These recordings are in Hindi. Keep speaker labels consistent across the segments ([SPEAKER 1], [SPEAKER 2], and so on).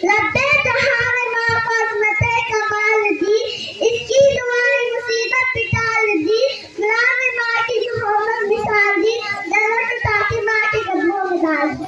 [SPEAKER 1] लब्बे जहां में माँ को अज़मते कमाल दी, इसकी दुआएं मुसीबत टाल दी, गुलाम माँ की मोहब्बत मिसाल दी, जन्नत ताकि माँ के कदमों में डाल दी।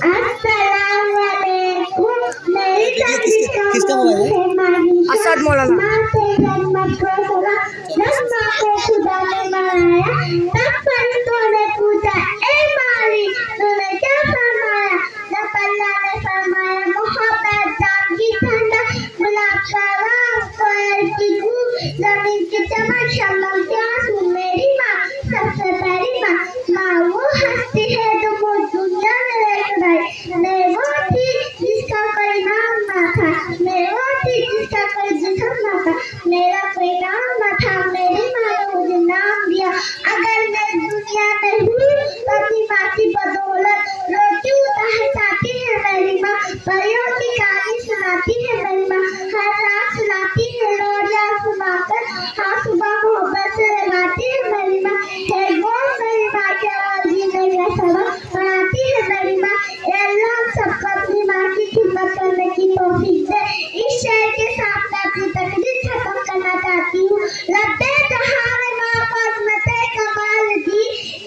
[SPEAKER 1] अस्सलाम वालेकुम, मेरी
[SPEAKER 2] किसका मोबाइल है?
[SPEAKER 3] असद मौलाना।
[SPEAKER 1] माँ से जन्नत को सलाम, जब माँ को खुदा ने बनाया तब फरिश्तों ने पूछा ए मालिक तूने क्या फरमाया, जब अल्लाह ने फरमाया मोहब्बत जान की ठंडक, गुलाब का रंग, कोयल की कूक, जमीन की चमक, शबनम के आंसू, मेरी माँ सबसे पहली माँ। माँ वो हस्ती है जो वो दुनिया में लेकर आई, मैं वो थी जिसका कोई नाम ना था, मैं वो थी जिसका कोई जिस्म ना था, मेरा कोई नाम ना था, मेरी माँ ने मुझे नाम दिया। अगर मैं दुनिया में हूँ तो अपनी माँ की बदौलत, रोटी उतारती है मेरी माँ, परियों की कहानी सुनाती है मेरी माँ, हर रात सुनाती है लोरियां सुनाकर, हाँ सुबह मोहब्बत से लगाती है मेरी माँ, है गोद मेरी माँ के आवाज़ जीने का सबक बनाती है मेरी माँ। ए अल्लाह सबको अपनी माँ की खिदमत करने की तौफीक दे। इस शहर के साथ मैं अपनी तकरीर खत्म करना चाहती हूँ। लब्बे जहां में माँ को अज़मते कमाल दी,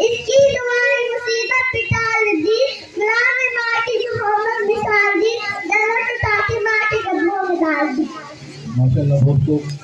[SPEAKER 1] इसकी दुआएं मुसीबत टाल दी, गुलाम माँ की मोहब्बत मिसाल दी, जन्नत ताकि माँ के कदमों में डाल दी।
[SPEAKER 2] माशाल्लाह बहुत खूब।